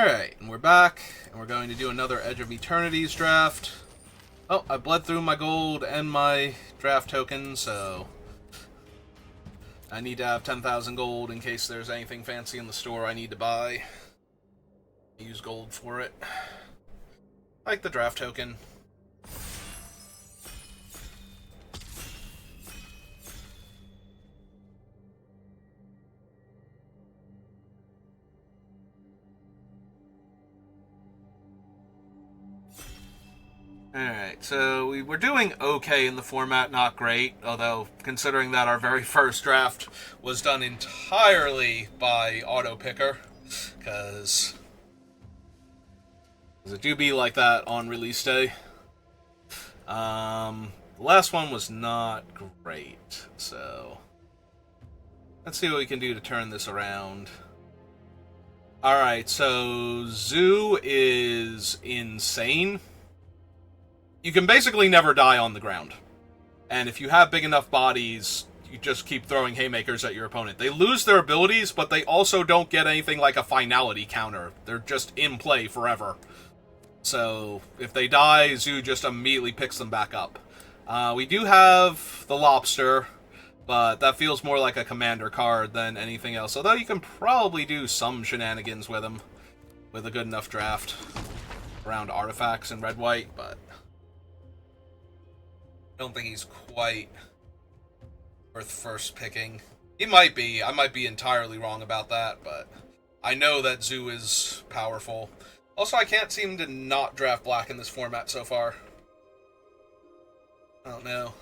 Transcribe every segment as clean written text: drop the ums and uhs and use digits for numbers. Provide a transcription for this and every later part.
Alright, and we're back, and we're going to do another Edge of Eternities draft. Oh, I bled through my gold and my draft token, so I need to have 10,000 gold in case there's anything fancy in the store I need to buy. Use gold for it. Like the draft token. Alright, so we were doing okay in the format, not great, although considering that our very first draft was done entirely by auto picker, because it do be like that on release day. The last one was not great, so let's see what we can do to turn this around. Alright, so Zoo is insane. You can basically never die on the ground. And if you have big enough bodies, you just keep throwing haymakers at your opponent. They lose their abilities, but they also don't get anything like a finality counter. They're just in play forever. So, if they die, Zoo just immediately picks them back up. We do have the Lobster, but that feels more like a commander card than anything else. Although you can probably do some shenanigans with him with a good enough draft around artifacts in red-white, but I don't think he's quite worth first picking. He might be. I might be entirely wrong about that, but I know that Zoo is powerful. Also, I can't seem to not draft black in this format so far. I don't know.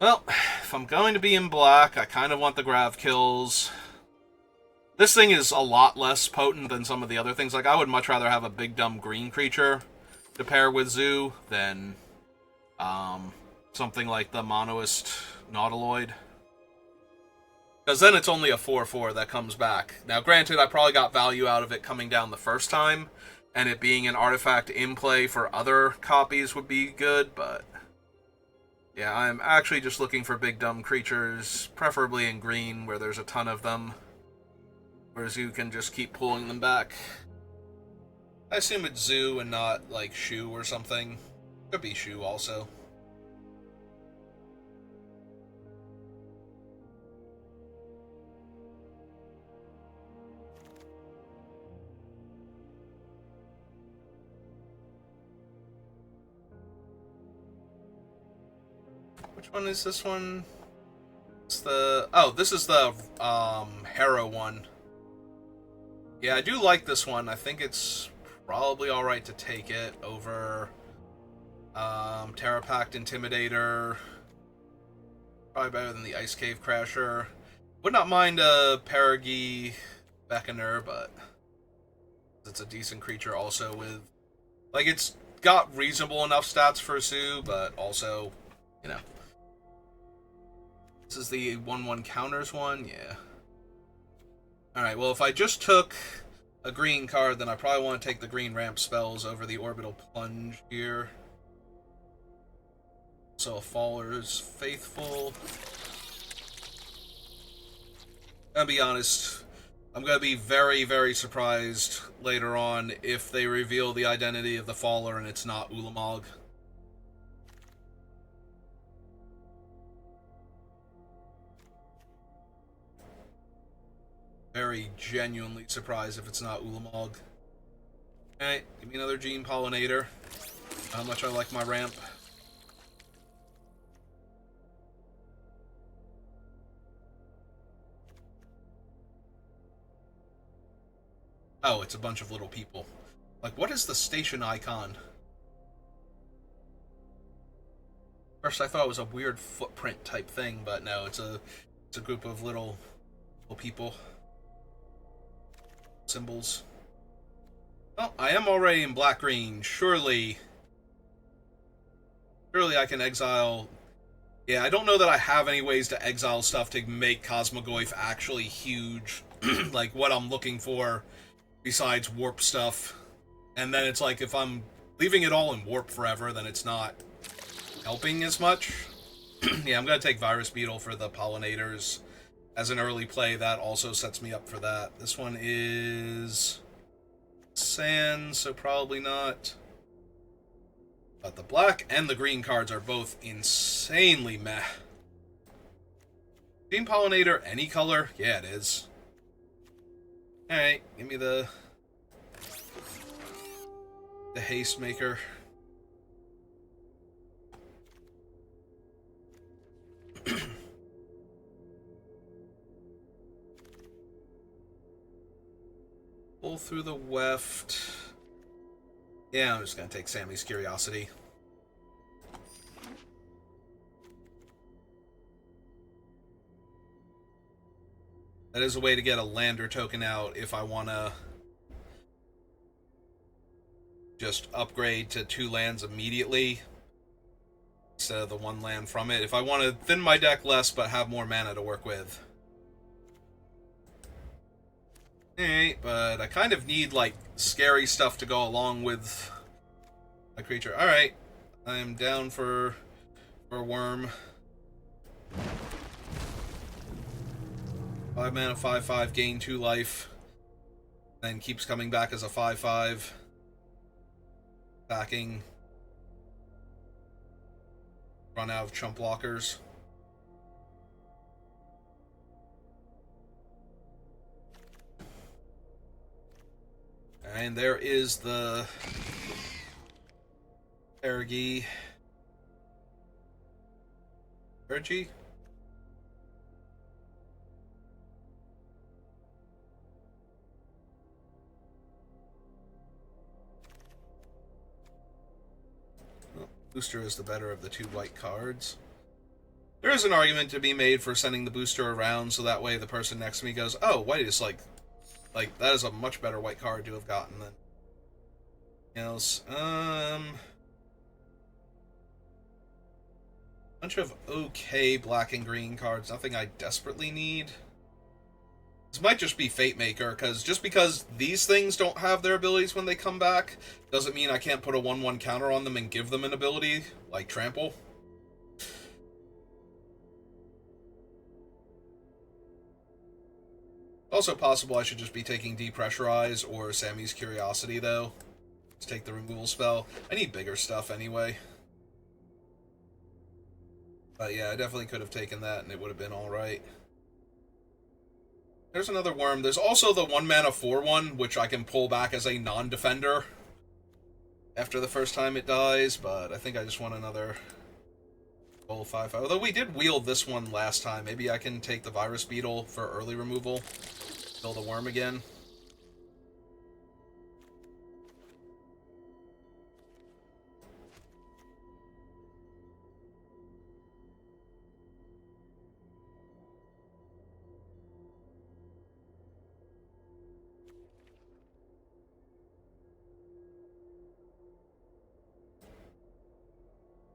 Well, if I'm going to be in black, I kind of want the grav kills. This thing is a lot less potent than some of the other things. Like, I would much rather have a big dumb green creature to pair with Zoo than something like the Monoist Nautiloid. Because then it's only a 4/4 that comes back. Now, granted, I probably got value out of it coming down the first time, and it being an artifact in play for other copies would be good, but yeah, I'm actually just looking for big dumb creatures, preferably in green, where there's a ton of them, whereas you can just keep pulling them back. I assume it's Zoo and not, like, Shu or something. Could be Shu also. Which one is this one? It's the... Oh, this is the Harrow one. Yeah, I do like this one. I think it's probably alright to take it over Terrapact Intimidator. Probably better than the Ice Cave Crasher. Would not mind a Perigi Beckoner, but it's a decent creature also with... Like, it's got reasonable enough stats for Zoo, but also, you know. This is the 1/1 counters one? Yeah. Alright, well, if I just took a green card, then I probably want to take the green ramp spells over the Orbital Plunge here. So, Faller's Faithful. I'll be honest, I'm going to be very, very surprised later on if they reveal the identity of the Faller and it's not Ulamog. Very genuinely surprised if it's not Ulamog. Alright, give me another Gene Pollinator. How much I like my ramp. Oh, it's a bunch of little people. Like, what is the station icon? First I thought it was a weird footprint type thing, but no, it's a group of little people. Symbols. Oh, I am already in black-green. Surely I can exile... Yeah, I don't know that I have any ways to exile stuff to make Cosmogoyf actually huge. Like, what I'm looking for besides warp stuff. And then it's like, if I'm leaving it all in warp forever, then it's not helping as much. Yeah, I'm gonna take Virus Beetle for the pollinators. as an early play, that also sets me up for that. This one is sand, so probably not. But the black and the green cards are both insanely meh. Gene Pollinator, any color? Yeah, it is. Alright, give me the Haste Maker. Pull through the weft. Yeah, I'm just gonna take Sammy's Curiosity. That is a way to get a lander token out if I want to just upgrade to 2 lands immediately instead of the 1 land from it. If I want to thin my deck less but have more mana to work with. Alright, but I kind of need, like, scary stuff to go along with my creature. Alright, I'm down for a worm. 5 mana, 5/5, gain 2 life. Then keeps coming back as a 5/5. Backing. Run out of chump blockers. And there is the Ergi. Ergi? Booster is the better of the 2 white cards. There is an argument to be made for sending the booster around so that way the person next to me goes, oh, white is like that is a much better white card to have gotten than else. Bunch of okay black and green cards, nothing I desperately need. This might just be Fate Maker, because just because these things don't have their abilities when they come back, doesn't mean I can't put a 1/1 counter on them and give them an ability, like Trample. Also possible I should just be taking Depressurize or Sammy's Curiosity, though. Let's take the removal spell. I need bigger stuff anyway. But yeah, I definitely could have taken that and it would have been alright. There's another worm. There's also the 1 mana 4/1, which I can pull back as a non-defender after the first time it dies, but I think I just want another full 5/5. Although we did wield this one last time. Maybe I can take the Virus Beetle for early removal. Kill the worm again.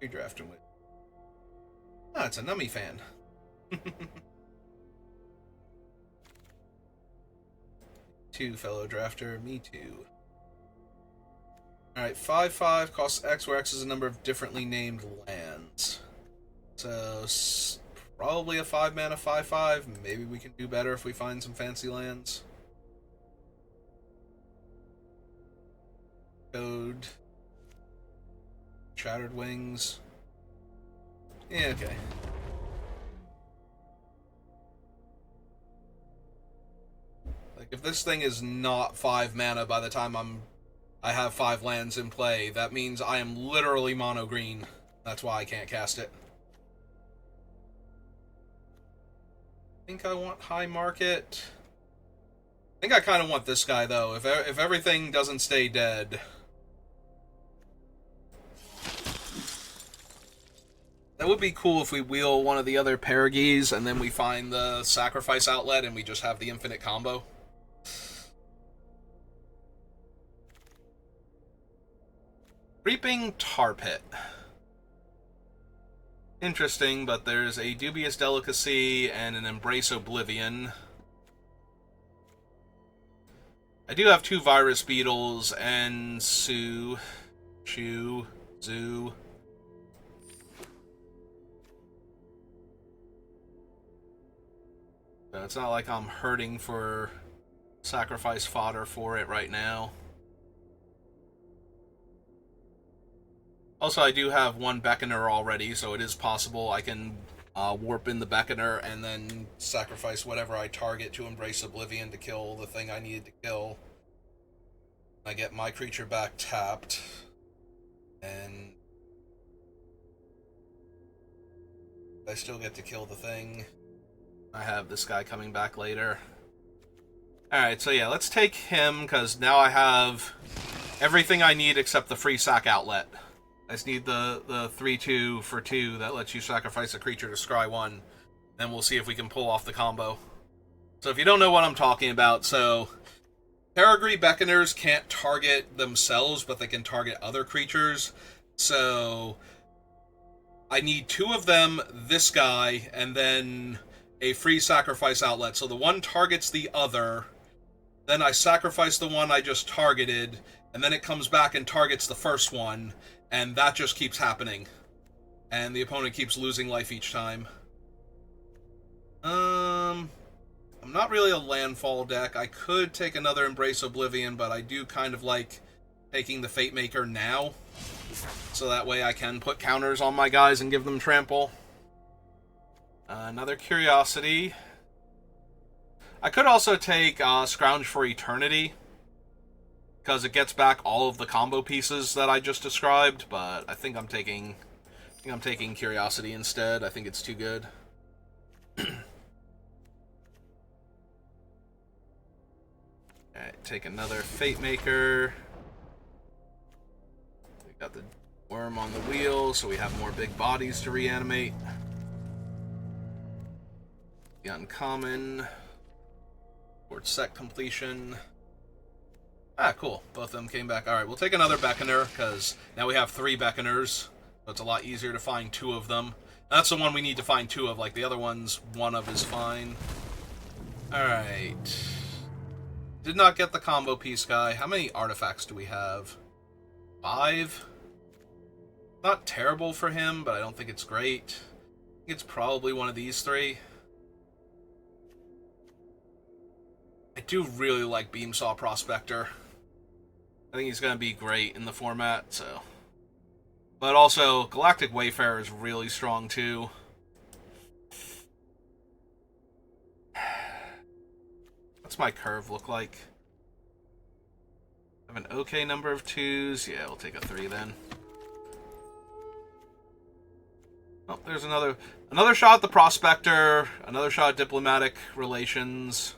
Redrafting with. Ah, it's a Nummy fan. Too, fellow drafter. Me too. Alright, 5/5 costs X, where X is a number of differently named lands. So, probably a 5 mana 5/5. Maybe we can do better if we find some fancy lands. Code. Shattered Wings. Yeah, okay. Like, if this thing is not 5 mana by the time I have 5 lands in play, that means I am literally mono green. That's why I can't cast it. I think I want High Market. I think I kind of want this guy, though. If everything doesn't stay dead. That would be cool if we wheel one of the other Paragis and then we find the Sacrifice Outlet and we just have the infinite combo. Reaping Tar Pit. Interesting, but there's a Dubious Delicacy and an Embrace Oblivion. I do have 2 Virus Beetles and Zoo. it's not like I'm hurting for sacrifice fodder for it right now. Also, I do have one Beckoner already, so it is possible I can warp in the Beckoner and then sacrifice whatever I target to Embrace Oblivion to kill the thing I needed to kill. I get my creature back tapped, and I still get to kill the thing. I have this guy coming back later. Alright, so yeah, let's take him, because now I have everything I need except the free sack outlet. I just need the 3-2 for 2 that lets you sacrifice a creature to scry 1. Then we'll see if we can pull off the combo. So if you don't know what I'm talking about, so Peregrine Beckoners can't target themselves, but they can target other creatures. So I need 2 of them, this guy, and then a free sacrifice outlet. So the one targets the other, then I sacrifice the one I just targeted, and then it comes back and targets the first one, and that just keeps happening. And the opponent keeps losing life each time. I'm not really a landfall deck. I could take another Embrace Oblivion, but I do kind of like taking the Fate Maker now, so that way I can put counters on my guys and give them trample. Another Curiosity. I could also take Scrounge for Eternity, because it gets back all of the combo pieces that I just described, but I think I'm taking Curiosity instead. I think it's too good. Alright, take another Fate Maker. We got the worm on the wheel, so we have more big bodies to reanimate. The uncommon. Towards set completion. Ah, cool. Both of them came back. Alright, we'll take another Beckoner, because now we have 3 Beckoners, so it's a lot easier to find 2 of them. That's the one we need to find 2 of, like the other ones, 1 of is fine. Alright. Did not get the combo piece guy. How many artifacts do we have? 5? Not terrible for him, but I don't think it's great. I think it's probably one of these 3. I do really like Beamsaw Prospector. I think he's going to be great in the format, so. But also, Galactic Wayfarer is really strong, too. What's my curve look like? I have an okay number of 2s. Yeah, we'll take a 3 then. Oh, there's another shot at the Prospector, another shot at Diplomatic Relations.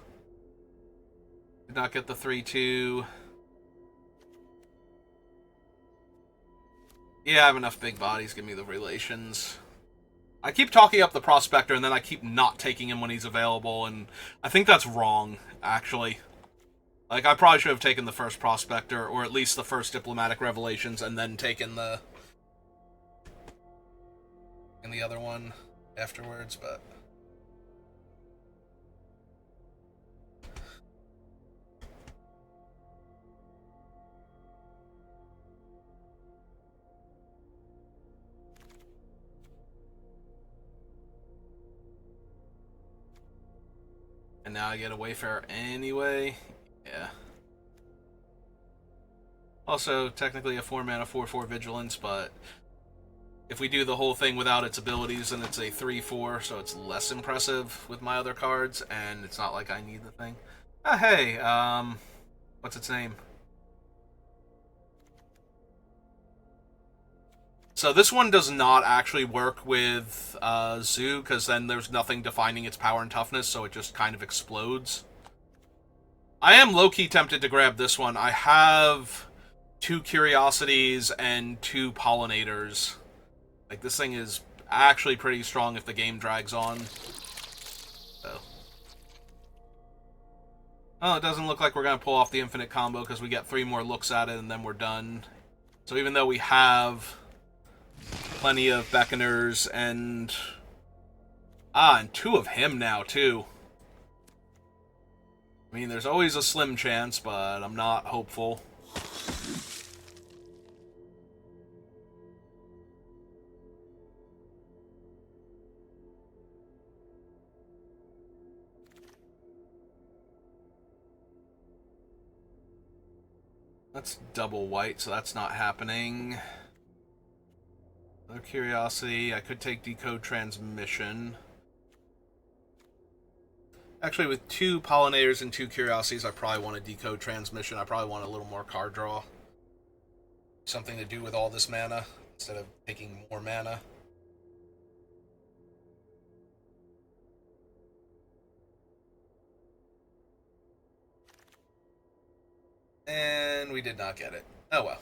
Did not get the 3-2. Yeah, I have enough big bodies. Give me the Relations. I keep talking up the Prospector, and then I keep not taking him when he's available, and I think that's wrong, actually. Like, I probably should have taken the first Prospector, or at least the first Diplomatic Revelations, and then taken the other one afterwards, but... And now I get a Wayfarer anyway. Yeah. Also, technically a 4-mana 4/4 Vigilance, but if we do the whole thing without its abilities, then it's a 3/4, so it's less impressive with my other cards, and it's not like I need the thing. Ah, hey, what's its name? So this one does not actually work with Zoo, because then there's nothing defining its power and toughness, so it just kind of explodes. I am low-key tempted to grab this one. I have 2 Curiosities and 2 Pollinators. Like, this thing is actually pretty strong if the game drags on. So. Oh, it doesn't look like we're going to pull off the infinite combo, because we get 3 more looks at it and then we're done. So even though we have plenty of Beckoners and... and 2 of him now, too. I mean, there's always a slim chance, but I'm not hopeful. That's double white, so that's not happening. Another curiosity. I could take decode transmission. Actually, with 2 pollinators and 2 curiosities, I probably want a decode transmission. I probably want a little more card draw. Something to do with all this mana instead of taking more mana. And we did not get it. Oh well.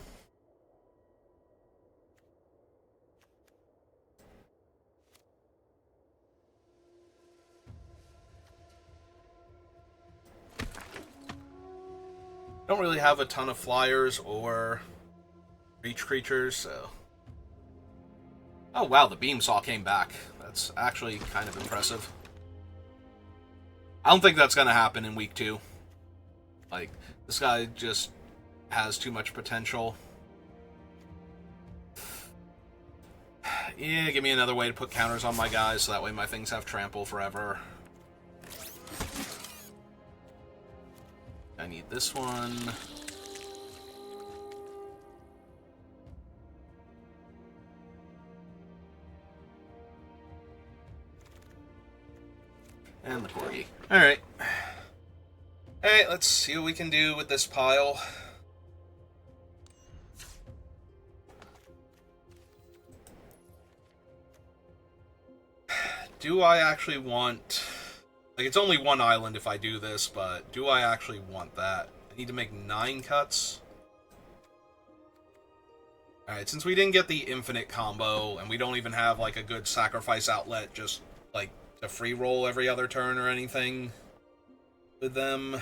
Don't really have a ton of flyers or reach creatures, so... Oh wow, the beam saw came back. That's actually kind of impressive. I don't think that's going to happen in week 2. Like, this guy just has too much potential. Yeah, give me another way to put counters on my guys, so that way my things have trample forever. I need this one. And the corgi. Alright. Alright, let's see what we can do with this pile. Do I actually want... Like, it's only 1 island if I do this, but do I actually want that? I need to make 9 cuts. Alright, since we didn't get the infinite combo, and we don't even have, like, a good sacrifice outlet, just, like, to free roll every other turn or anything with them.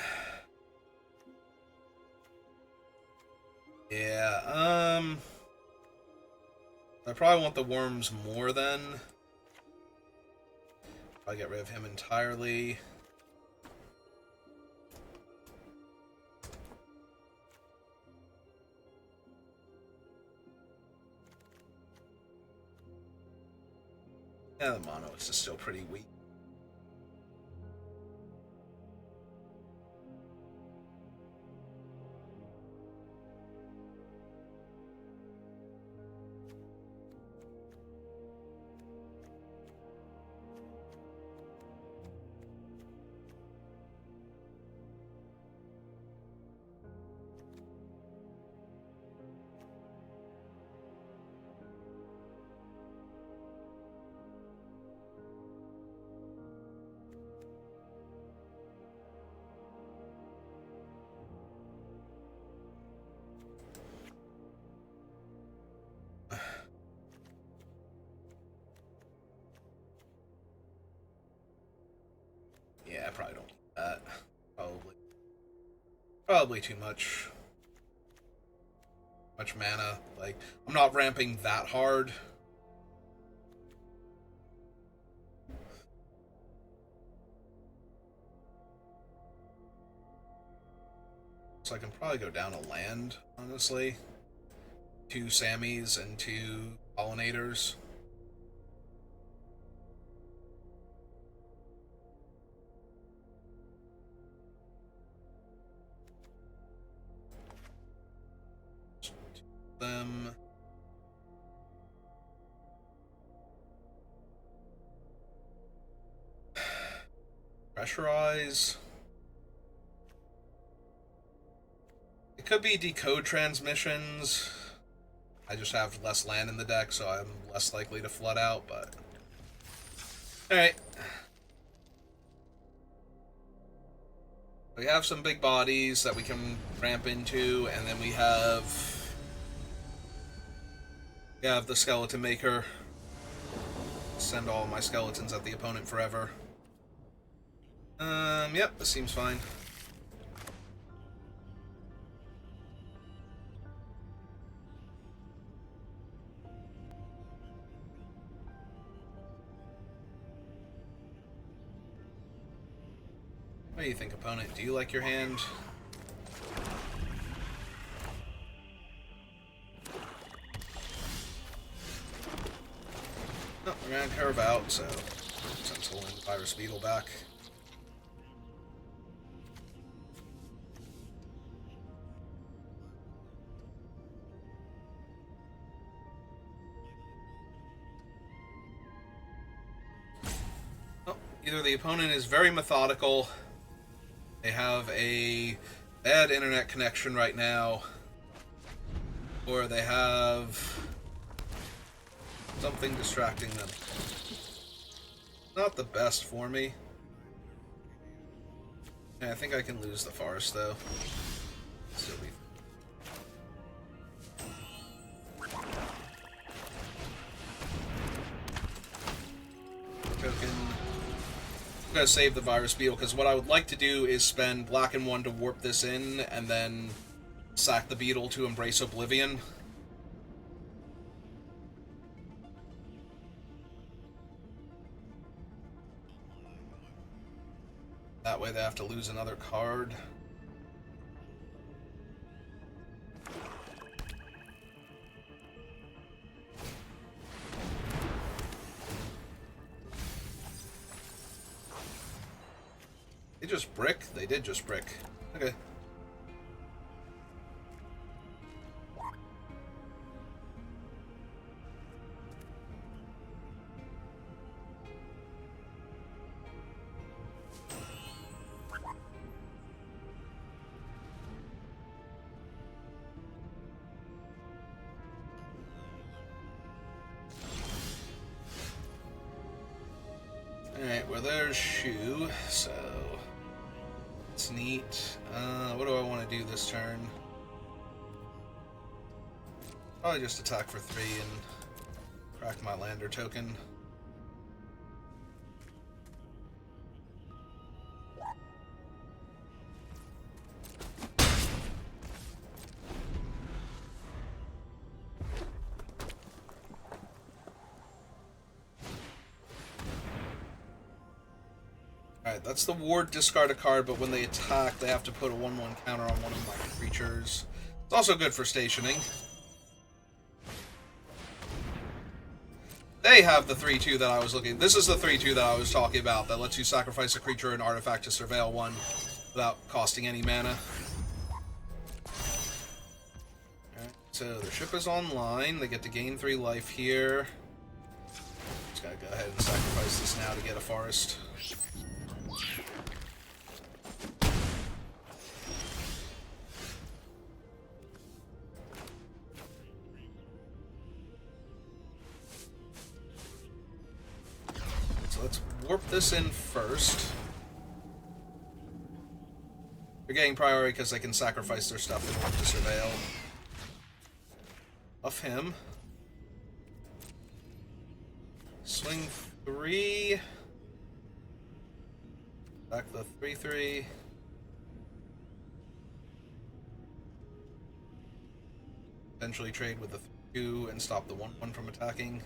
Yeah, I probably want the worms more then. I'll get rid of him entirely. Yeah, the mono is just still pretty weak. Yeah, I probably don't need that. Probably too much. Much mana. Like, I'm not ramping that hard. So I can probably go down a land, honestly. 2 Sammys and 2 pollinators. Them. Pressurize. It could be decode transmissions. I just have less land in the deck, so I'm less likely to flood out, but... Alright. We have some big bodies that we can ramp into, and then we have the Skeleton Maker. Send all my skeletons at the opponent forever. Yep, this seems fine. What do you think, opponent? Do you like your hand? Oh, we're gonna curve out, so since holding the Virus Beetle back. Either the opponent is very methodical, they have a bad internet connection right now, or they have something distracting them. Not the best for me. Yeah, I think I can lose the forest, though. Still be... Token. I'm gonna save the virus beetle, because what I would like to do is spend black and 1 to warp this in, and then sack the beetle to embrace oblivion. That way they have to lose another card. They just brick? They did just brick. Okay. Alright, well there's Shoe, so it's neat. What do I want to do this turn? Probably just attack for 3 and crack my lander token. Alright, that's the ward, discard a card, but when they attack, they have to put a 1/1 counter on one of my creatures. It's also good for stationing. They have the 3/2 that I was looking... This is the 3/2 that I was talking about, that lets you sacrifice a creature or an artifact to surveil one without costing any mana. Alright, so the ship is online. They get to gain 3 life here. Just gotta go ahead and sacrifice this now to get a forest. Let's warp this in first. They're getting priority because they can sacrifice their stuff in order to surveil. Buff him. Swing 3. Back the 3/3. Eventually trade with the 2 and stop the 1/1 from attacking.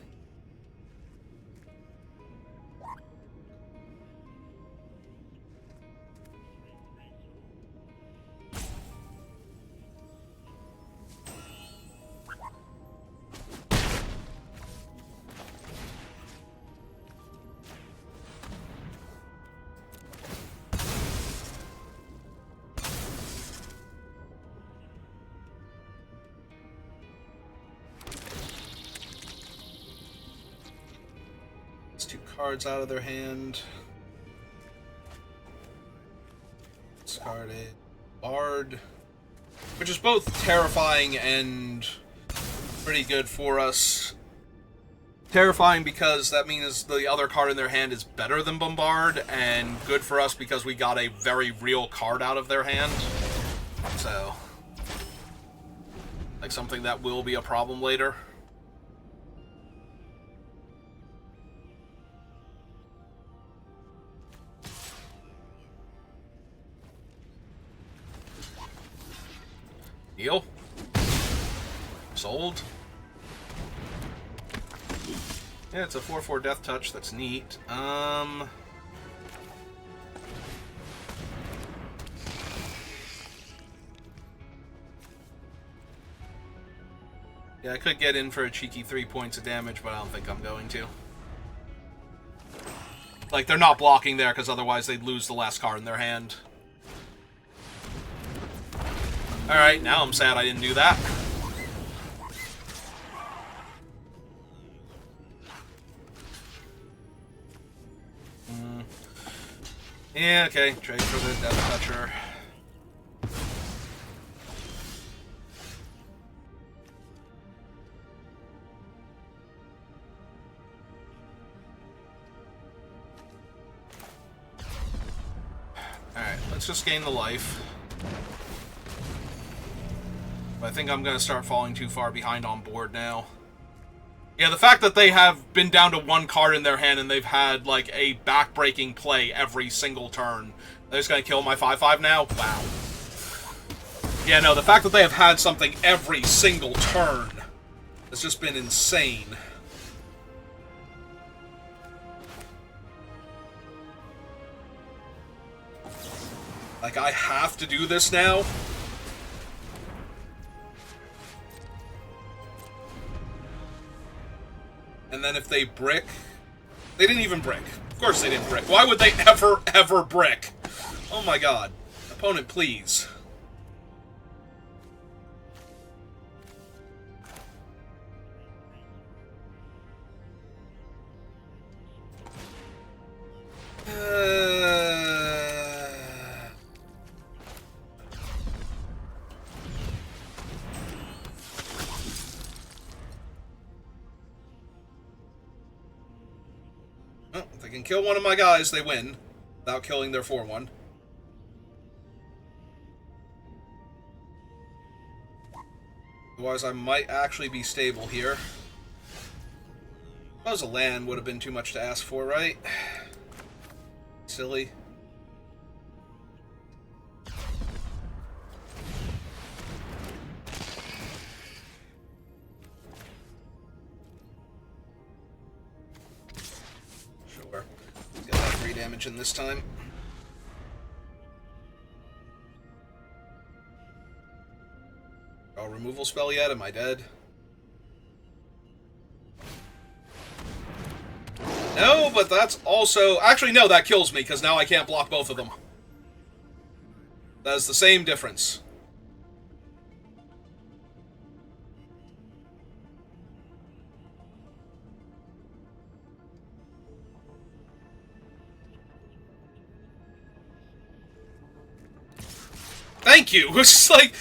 It's 2 cards out of their hand. Discarded Bard, which is both terrifying and pretty good for us. Terrifying because that means the other card in their hand is better than Bombard, and good for us because we got a very real card out of their hand. So, like something that will be a problem later. Deal. Sold. Yeah, it's a 4/4 Death Touch. That's neat. Yeah, I could get in for a cheeky 3 points of damage, but I don't think I'm going to. Like, they're not blocking there, because otherwise they'd lose the last card in their hand. Alright, now I'm sad I didn't do that. Yeah, okay. Trade for the Death Toucher. Alright, let's just gain the life. I think I'm going to start falling too far behind on board now. Yeah, the fact that they have been down to one card in their hand and they've had, like, a back-breaking play every single turn. They're just going to kill my 5/5 now? Wow. Yeah, no, the fact that they have had something every single turn has just been insane. Like, I have to do this now? And then if they brick... They didn't even brick. Of course they didn't brick. Why would they ever brick? Oh my god. Opponent, please. Well, if they can kill one of my guys, they win. Without killing their 4/1. Otherwise, I might actually be stable here. If I was a land, would have been too much to ask for, right? Silly. Sure. Get that 3 damage in this time. Oh, removal spell yet? Am I dead? No, but that's also... Actually, no, that kills me, because now I can't block both of them. That is the same difference. Thank you. It's like,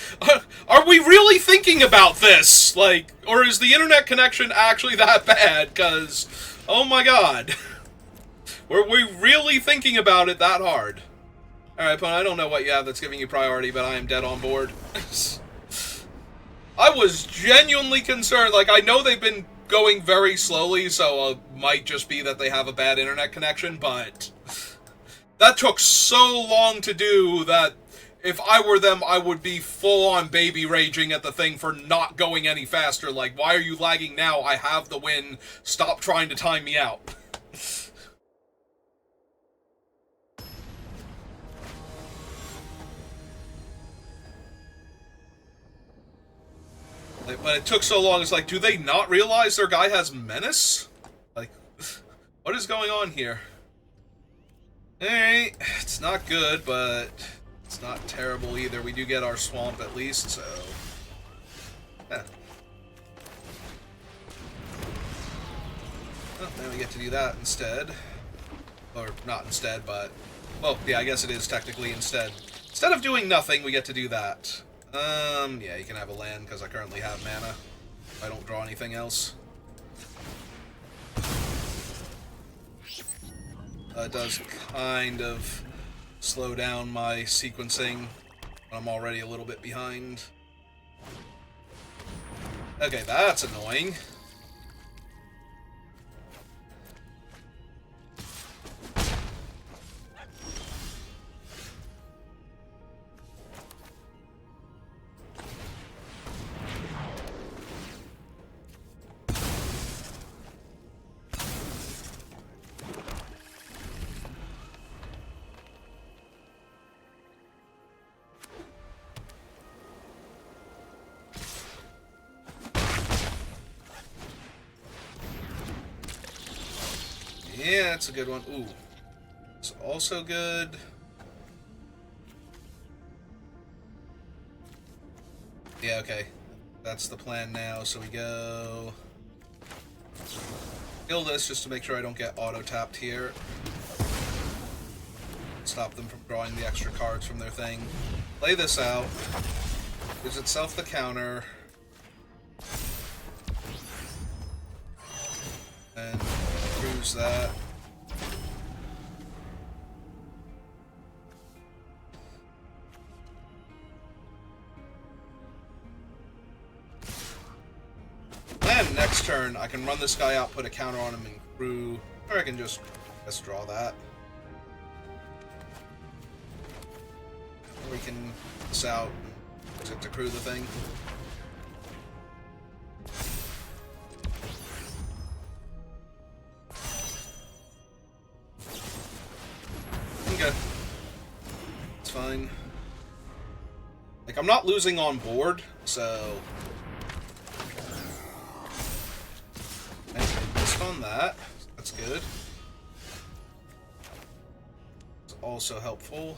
are we really thinking about this? Like, or is the internet connection actually that bad? Because, oh my god. Were we really thinking about it that hard? Alright, opponent, I don't know what you have that's giving you priority, but I am dead on board. I was genuinely concerned. Like, I know they've been going very slowly, so it might just be that they have a bad internet connection, but that took so long to do that if I were them, I would be full-on baby raging at the thing for not going any faster. Like, why are you lagging now? I have the win. Stop trying to time me out. Like, but it took so long, it's like, do they not realize their guy has menace? Like, what is going on here? Alright, it's not good, but it's not terrible either. We do get our swamp at least, so... Yeah. Well, now we get to do that instead. Or, not instead, but... Well, yeah, I guess it is technically instead. Instead of doing nothing, we get to do that. Yeah, you can have a land, because I currently have mana. If I don't draw anything else. It does kind of slow down my sequencing. I'm already a little bit behind. Okay, that's annoying. Yeah, that's a good one. Ooh. It's also good. Yeah, okay. That's the plan now, so we go... Kill this just to make sure I don't get auto-tapped here. stop them from drawing the extra cards from their thing. Play this out. Gives itself the counter. And proves that. And next turn, I can run this guy out, put a counter on him, and crew. Or I can just draw that. Or we can this out to crew the thing. Okay. It's fine. Like, I'm not losing on board, so... I missed on that. That's good. It's also helpful.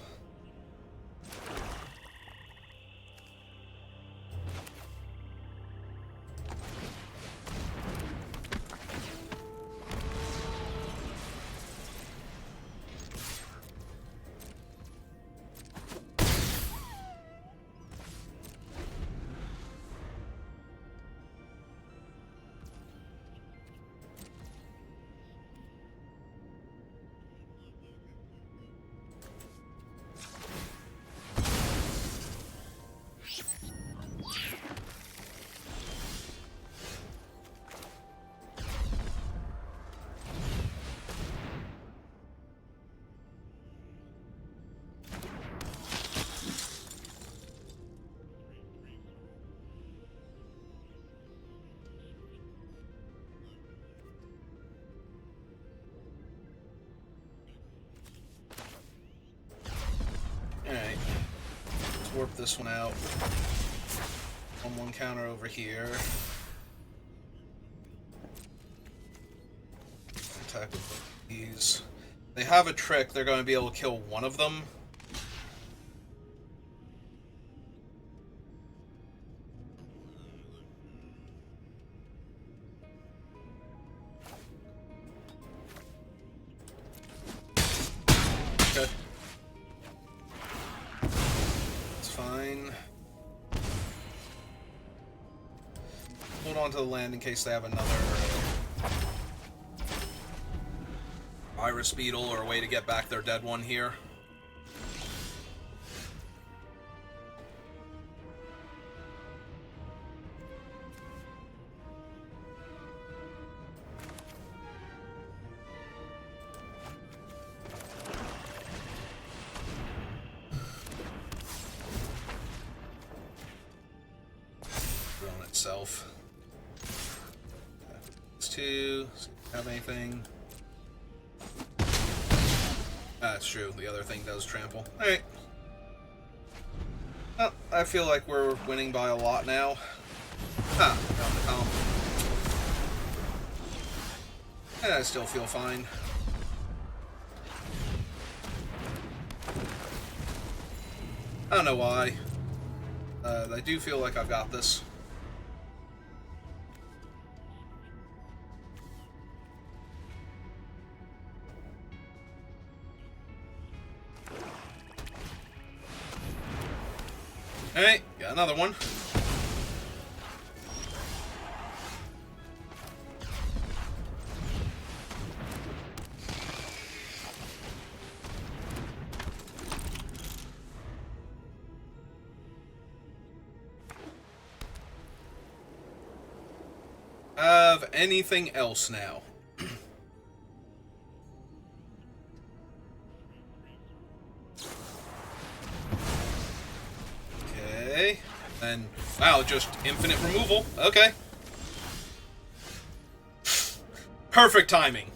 Alright. Let's warp this one out. On one counter over here. Attack with these. They have a trick, they're going to be able to kill one of them. Okay. It's fine. Hold on to the land in case they have another Iris Beetle or a way to get back their dead one here. Drone itself. It's two. See if we have anything. That's true. The other thing does trample. Alright. Well, I feel like we're winning by a lot now. Huh. Down the column. And I still feel fine. I don't know why. I do feel like I've got this. Alright, got another one. Have anything else now? Okay. And, wow, just infinite removal. Okay. Perfect timing.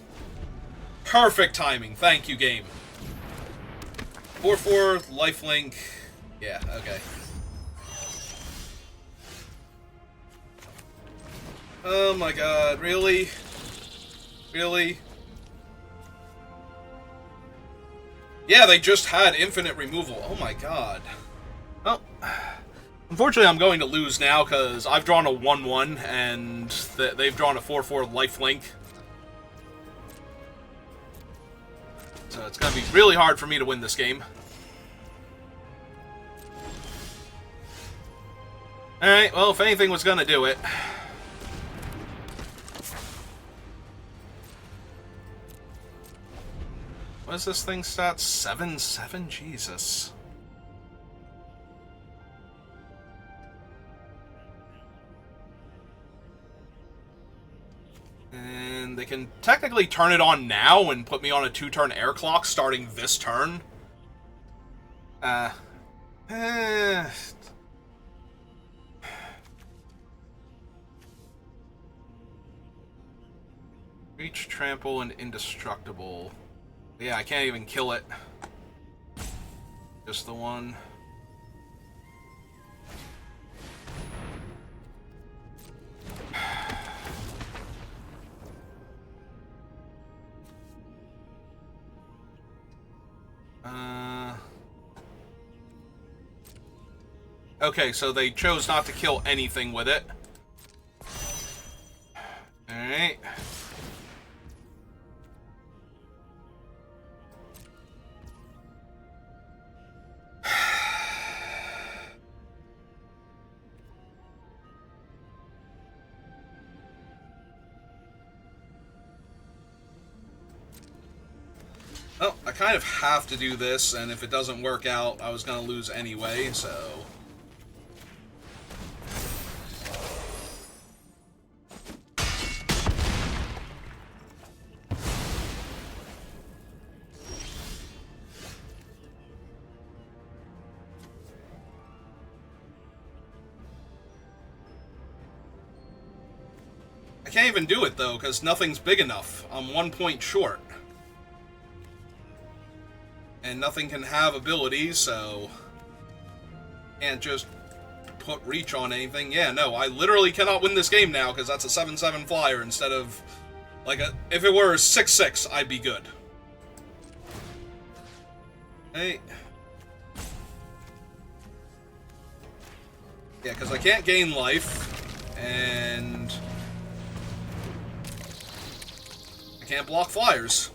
Perfect timing. Thank you, game. 4/4, lifelink. Yeah, okay. Oh my god, really? Really? Yeah, they just had infinite removal. Oh my god. Well, unfortunately I'm going to lose now because I've drawn a 1/1 and they've drawn a 4/4 lifelink. So it's going to be really hard for me to win this game. Alright, well, if anything was going to do it. What is this thing stat? 7-7? Jesus. And they can technically turn it on now and put me on a 2-turn air clock starting this turn. Reach, trample, and indestructible. Yeah, I can't even kill it. Just the one. Okay, so they chose not to kill anything with it. Alright. Oh, I kind of have to do this, and if it doesn't work out, I was going to lose anyway, so... I can't even do it, though, because nothing's big enough. I'm 1 point short. And nothing can have abilities, so... Can't just put reach on anything. Yeah, no, I literally cannot win this game now, because that's a 7-7 flyer instead of... Like, if it were 6-6, I'd be good. Hey. Yeah, because I can't gain life, and... I can't block flyers.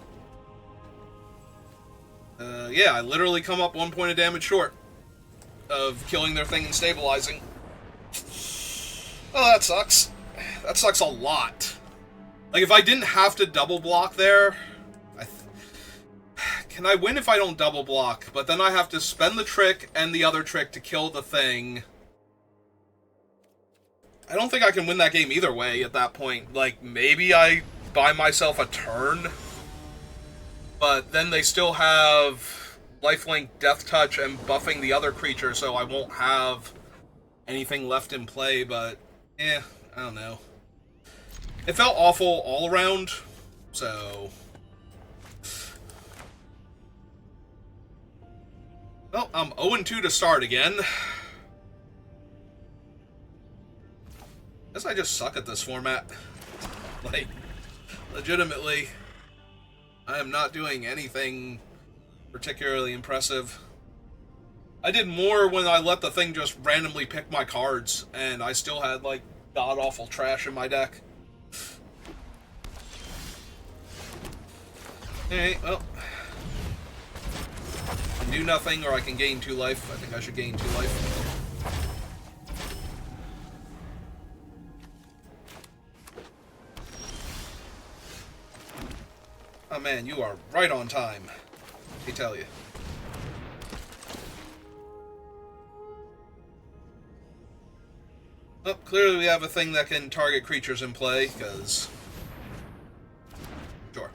Yeah, I literally come up 1 point of damage short of killing their thing and stabilizing. Oh, that sucks. That sucks a lot. Like, if I didn't have to double block there... Can I win if I don't double block? But then I have to spend the trick and the other trick to kill the thing. I don't think I can win that game either way at that point. Like, maybe I buy myself a turn, but then they still have lifelink, death touch, and buffing the other creature, so I won't have anything left in play. But I don't know. It felt awful all around, so... Well, I'm 0-2 to start again. Guess I just suck at this format. Like, legitimately, I am not doing anything particularly impressive. I did more when I let the thing just randomly pick my cards, and I still had, like, god-awful trash in my deck. Alright, well... I can do nothing, or I can gain 2 life. I think I should gain 2 life. Oh man, you are right on time. Let me tell you. Oh, clearly we have a thing that can target creatures in play, because... Sure.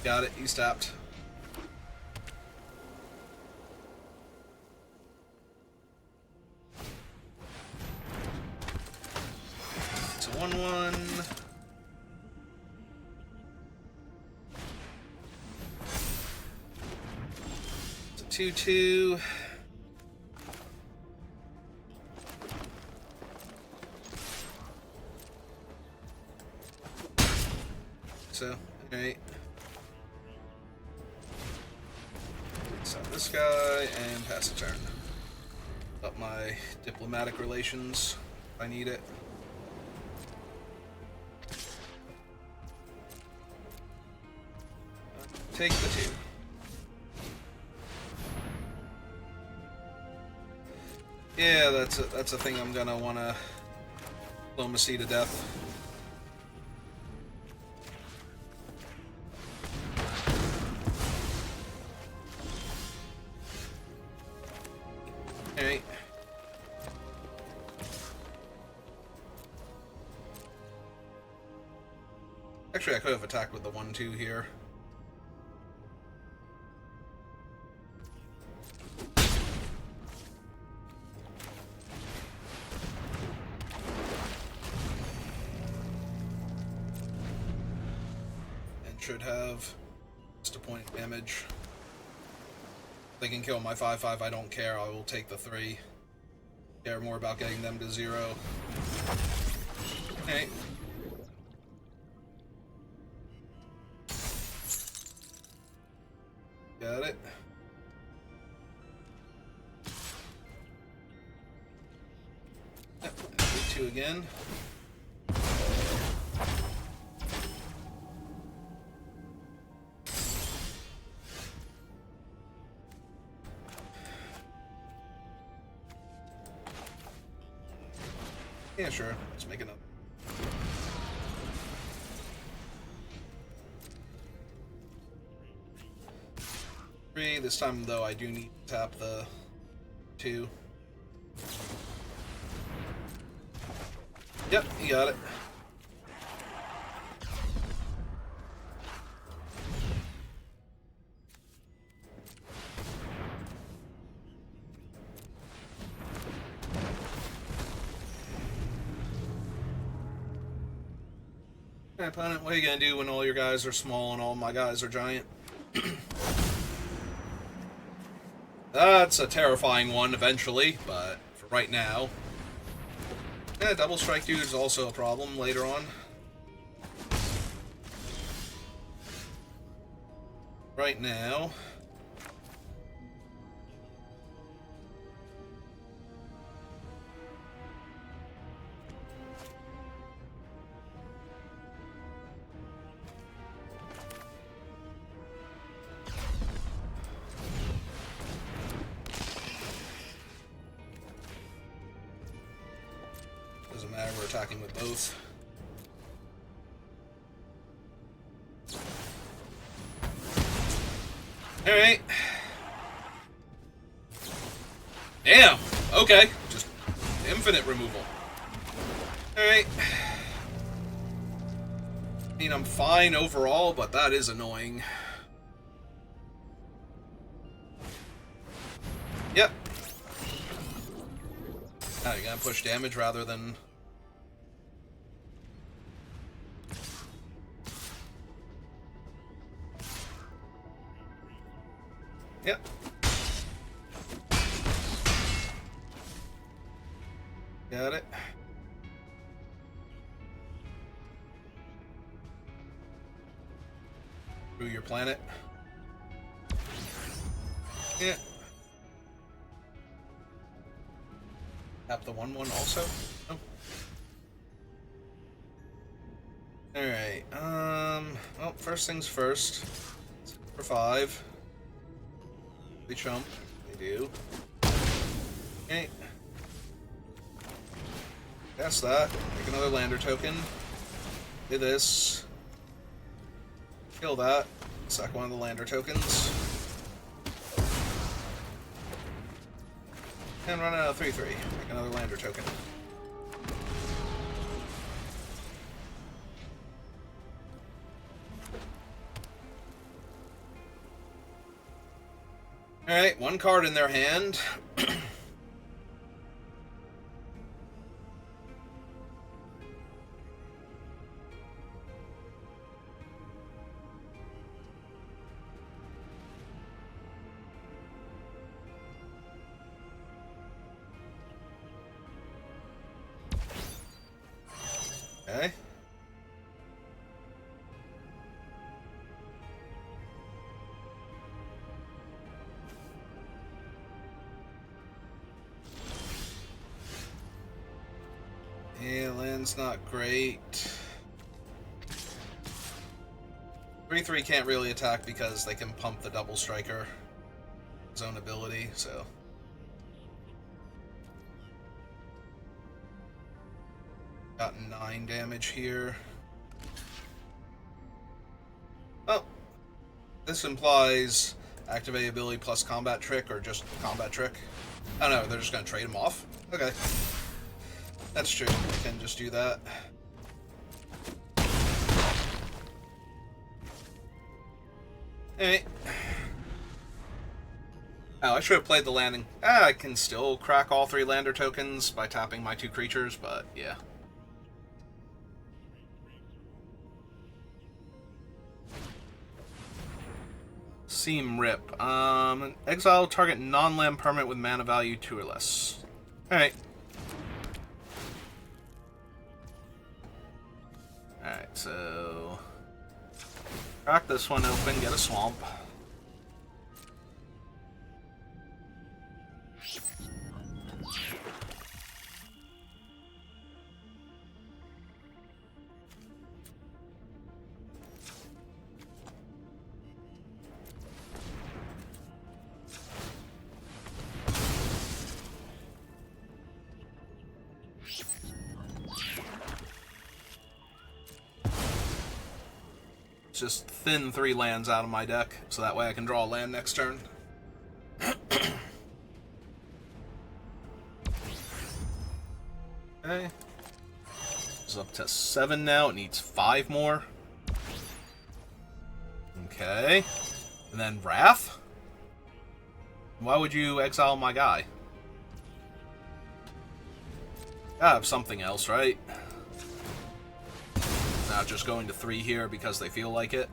Got it, he's tapped. It's a 1-1. It's a 2-2. So, alright. Sell this guy and pass the turn. Up my diplomatic relations if I need it. Take the 2. Yeah, that's a thing I'm gonna wanna diplomacy to death. Alright. Actually, I could have attacked with the 1-2 here. And should have just a point of damage. They can kill my 5/5, I don't care, I will take the 3. Care more about getting them to 0. Okay. Got it. Yep, 2 again. Yeah, sure. Let's make it up. Three. This time, though, I do need to tap the 2. Yep, you got it. Hey, opponent, what are you gonna do when all your guys are small and all my guys are giant? That's a terrifying one eventually, but for right now. Yeah, double strike dude is also a problem later on. Right now. Doesn't matter, we're attacking with both. Alright. Damn! Okay. Just infinite removal. Alright. I mean, I'm fine overall, but that is annoying. Yep. Now you're gonna push damage rather than... Yep. Got it. Through your planet. Yeah. Tap the 1/1 also? No. Alright, well, first things first. For 5. They chump. They do. Okay. Cast that. Make another lander token. Do this. Kill that. Sack one of the lander tokens. And run out of 3/3. Make another lander token. Alright, 1 card in their hand. Okay. Yeah, land's not great. 3/3 can't really attack because they can pump the double striker, his own ability, so. Got 9 damage here. Oh, this implies activate ability plus combat trick or just combat trick. Oh no, they're just gonna trade them off? Okay. That's true, we can just do that. Alright. Oh, I should have played the landing. I can still crack all 3 lander tokens by tapping my 2 creatures, but yeah. Seam Rip. Exile target non-land permanent with mana value 2 or less. Alright. Alright, so... crack this one open, get a swamp. Just thin 3 lands out of my deck, so that way I can draw a land next turn. Okay. It's up to 7 now, it needs 5 more. Okay. And then Wrath? Why would you exile my guy? I have something else, right? Not just going to 3 here because they feel like it.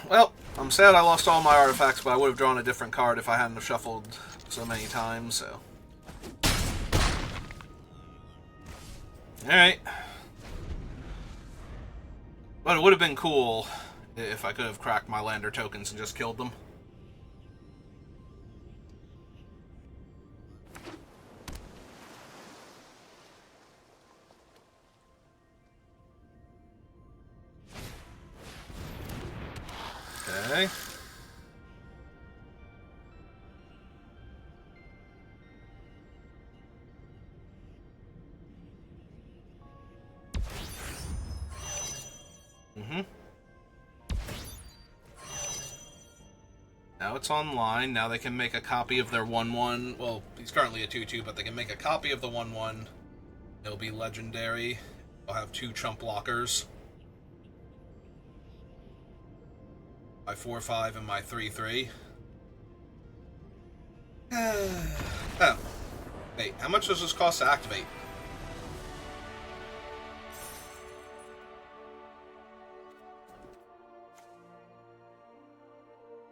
Well, I'm sad I lost all my artifacts, but I would have drawn a different card if I hadn't have shuffled so many times, so. Alright. But it would have been cool if I could have cracked my lander tokens and just killed them. Okay. Now it's online. Now they can make a copy of their 1/1. Well, he's currently a 2/2, but they can make a copy of the 1/1. It'll be legendary. I'll have 2 chump blockers. My 4/5 and my 3/3. Oh. Wait, how much does this cost to activate?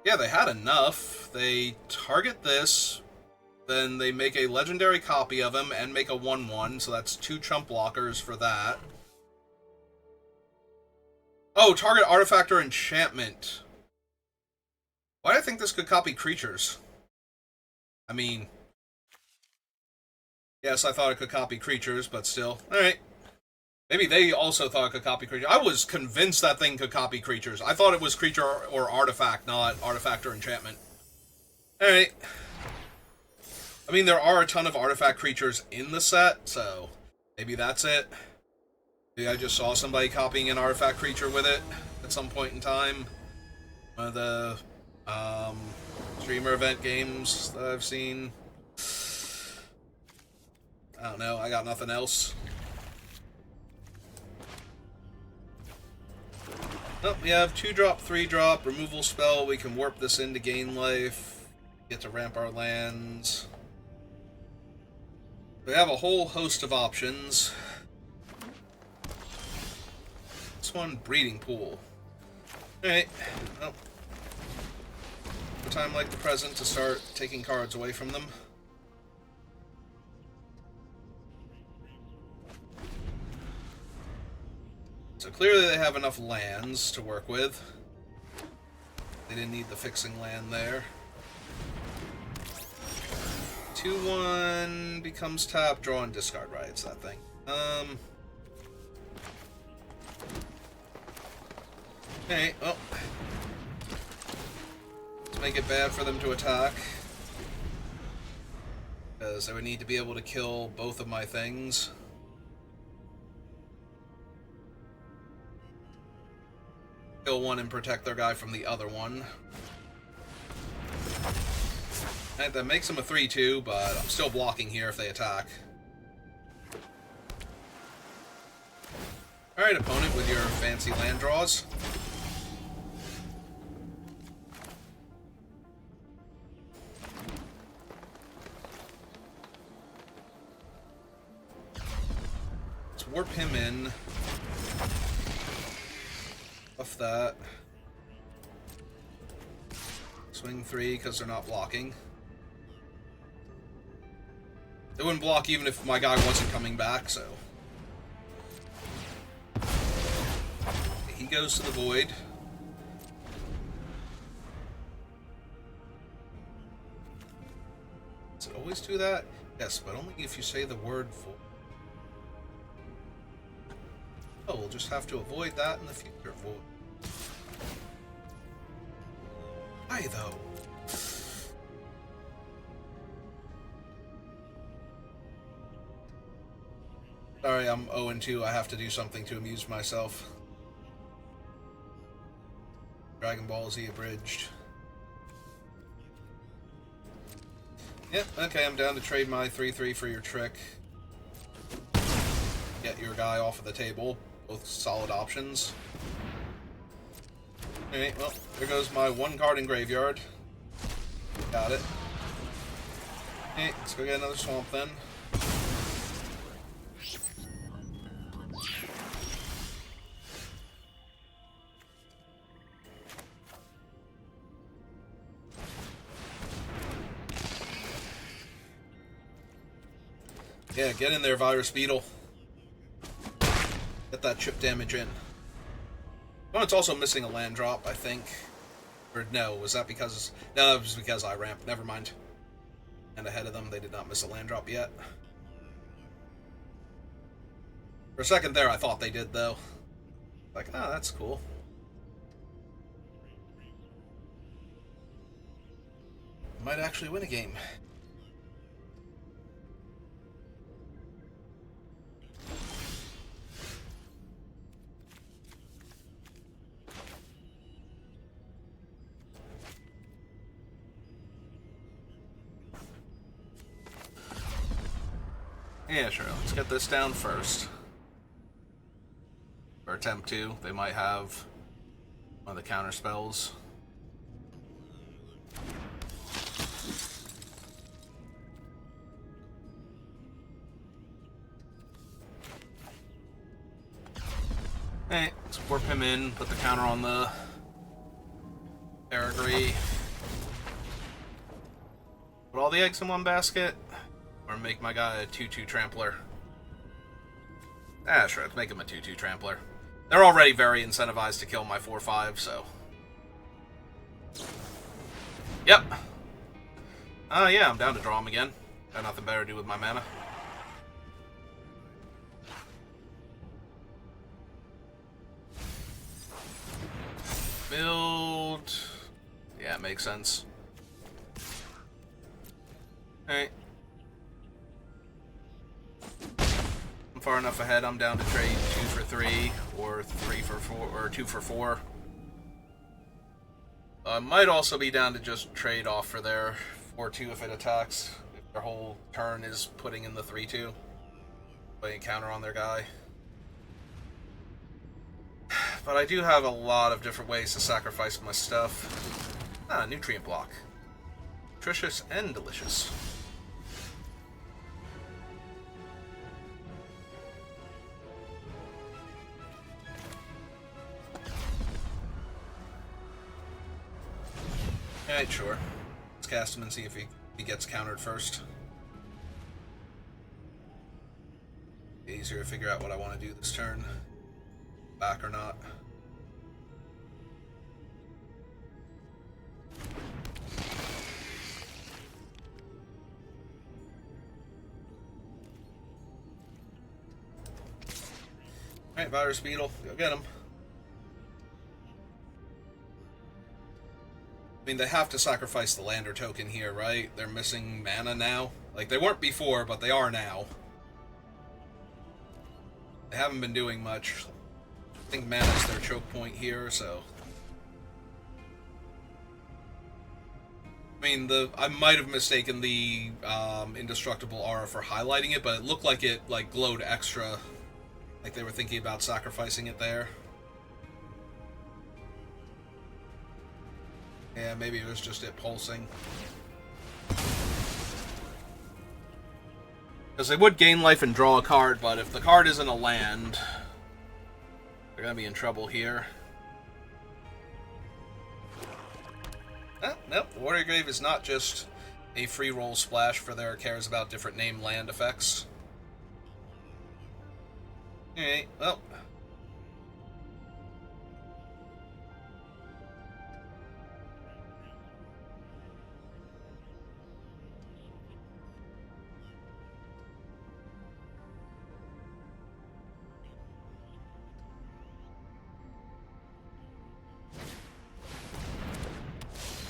Yeah, they had enough. They target this, then they make a legendary copy of him and make a 1/1, so that's 2 chump blockers for that. Oh, target artifact or enchantment. Why do I think this could copy creatures? I mean... yes, I thought it could copy creatures, but still. Alright. Maybe they also thought it could copy creatures. I was convinced that thing could copy creatures. I thought it was creature or artifact, not artifact or enchantment. Alright. I mean, there are a ton of artifact creatures in the set, so maybe that's it. Maybe I just saw somebody copying an artifact creature with it at some point in time. One of the streamer event games that I've seen. I don't know, I got nothing else. Oh, we have 2-drop, 3-drop, removal spell. We can warp this in to gain life. Get to ramp our lands. We have a whole host of options. This one, breeding pool. Alright. Well, a time like the present to start taking cards away from them. So clearly they have enough lands to work with. They didn't need the fixing land there. 2/1 becomes tap, draw, and discard. Right, it's that thing. Okay, well. Let's make it bad for them to attack. Because I would need to be able to kill both of my things. Kill one and protect their guy from the other one. Alright, that makes them a 3/2, but I'm still blocking here if they attack. Alright, opponent, with your fancy land draws. Let's warp him in. Buff that. Swing 3 because they're not blocking. They wouldn't block even if my guy wasn't coming back, so. He goes to the void. Does it always do that? Yes, but only if you say the word void. Oh, we'll just have to avoid that in the future. Void. Why, though? Sorry, I'm 0-2. I have to do something to amuse myself. Dragon Ball Z abridged. Yep, okay, I'm down to trade my 3/3 for your trick. Get your guy off of the table. Both solid options. Alright, well, there goes my 1 card in graveyard. Got it. Okay, let's go get another swamp then. Yeah, get in there, Virus Beetle. Get that chip damage in. Oh, it's also missing a land drop, I think. Or no, was that because... No, it was because I ramped. Never mind. And ahead of them, they did not miss a land drop yet. For a second there, I thought they did, though. Like, oh, that's cool. Might actually win a game. Yeah, sure. Let's get this down first. Or attempt to. They might have one of the counter spells. Hey, let's warp him in, put the counter on the Aragri. Put all the eggs in one basket. Or make my guy a 2/2 trampler. Ah, sure, let's make him a 2/2 trampler. They're already very incentivized to kill my 4/5, so. Yep. Yeah, I'm down to draw him again. Got nothing better to do with my mana. Build. Yeah, makes sense. Alright. I'm far enough ahead, I'm down to trade 2 for 3, or 3 for 4, or 2 for 4. I might also be down to just trade off for their 4/2 if it attacks. If their whole turn is putting in the 3/2. Putting a counter on their guy. But I do have a lot of different ways to sacrifice my stuff. Ah, nutrient block. Nutritious and delicious. Alright, sure. Let's cast him and see if he gets countered first. Easier to figure out what I want to do this turn. Back or not. Alright, Virus Beetle, go get him. I mean, they have to sacrifice the lander token here, right? They're missing mana now. Like, they weren't before, but they are now. They haven't been doing much. I think mana's their choke point here, so... I mean, I might have mistaken the indestructible aura for highlighting it, but it looked like it glowed extra. Like they were thinking about sacrificing it there. Yeah, maybe it was just it pulsing. Because they would gain life and draw a card, but if the card isn't a land, they're going to be in trouble here. Nope, Warrior Grave is not just a free roll splash for their cares about different name land effects. Alright, well.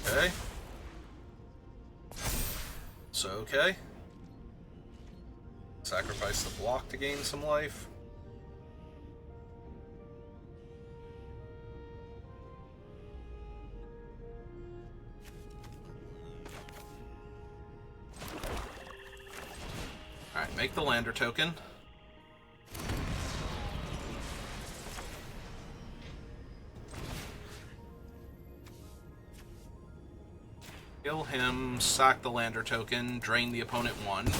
Okay. So, okay. Sacrifice the block to gain some life. Alright, make the lander token. Kill him, sack the lander token, drain the opponent 1.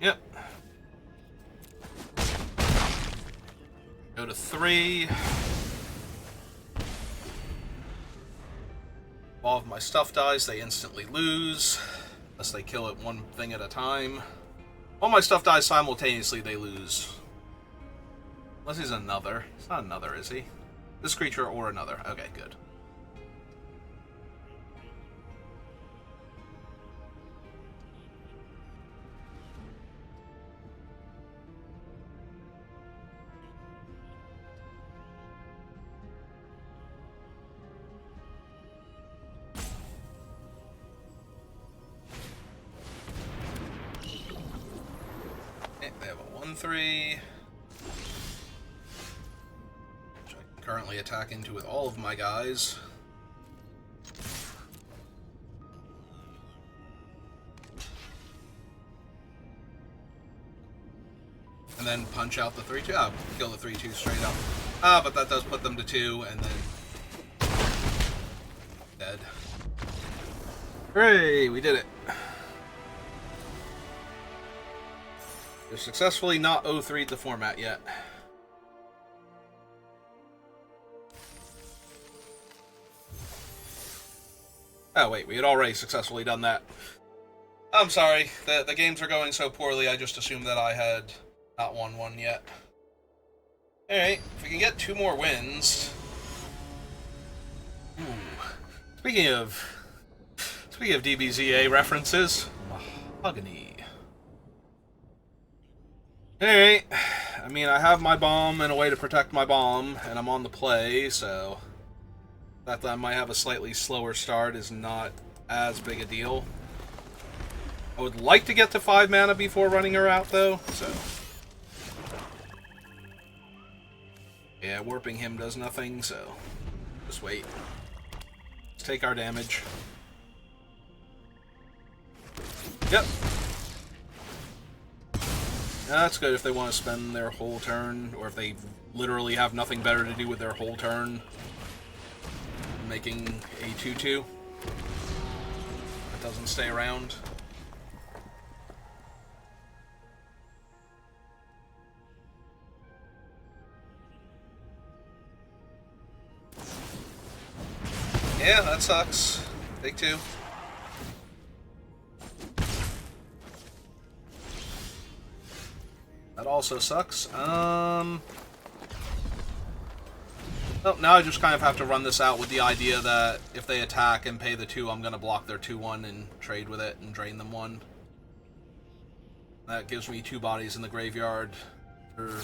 Yep. Go to 3. All of my stuff dies, they instantly lose. Unless they kill it one thing at a time. All my stuff dies simultaneously, they lose. Unless he's another. He's not another, is he? This creature or another. Okay, good. They have a 1/3. Which I can currently attack into with all of my guys. And then punch out the 3/2. Oh, kill the 3/2 straight up. Ah, but that does put them to 2, and then... dead. Hooray, we did it. They're successfully not 0-3'd the format yet. Oh wait, we had already successfully done that. I'm sorry, the games are going so poorly, I just assumed that I had not won one yet. Alright, if we can get 2 more wins... Ooh. Speaking of DBZA references, mahogany. Alright, I mean, I have my bomb and a way to protect my bomb, and I'm on the play, so... the fact that I might have a slightly slower start is not as big a deal. I would like to get to 5 mana before running her out, though, so... yeah, warping him does nothing, so... just wait. Let's take our damage. Yep. That's good if they want to spend their whole turn, or if they literally have nothing better to do with their whole turn. Making a 2/2. That doesn't stay around. Yeah, that sucks. Take 2. That also sucks. Oh, now I just kind of have to run this out with the idea that if they attack and pay the 2, I'm going to block their 2-1 and trade with it and drain them 1. That gives me 2 bodies in the graveyard for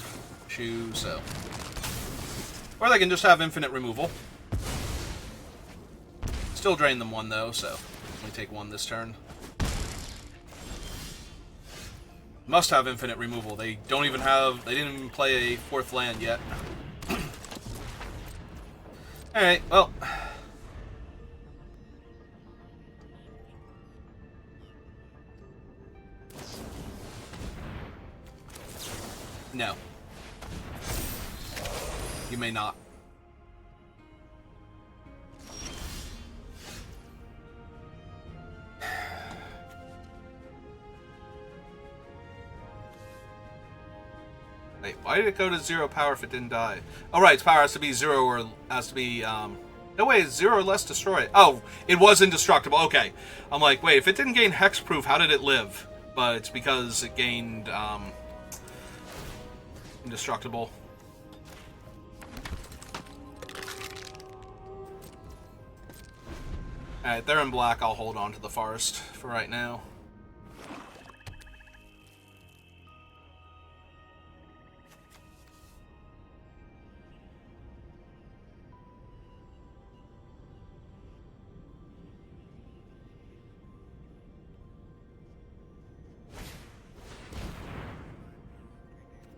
Shu, so... Or they can just have infinite removal. Still drain them 1, though, so only take 1 this turn. Must have infinite removal. They don't even have... They didn't even play a 4th land yet. Alright, well... No. You may not. Wait, why did it go to 0 power if it didn't die? Oh, right, its power has to be 0 or has to be, No, wait, 0 or less destroy. Oh, it was indestructible. Okay. I'm like, wait, if it didn't gain hexproof, how did it live? But it's because it gained, indestructible. Alright, they're in black. I'll hold on to the forest for right now.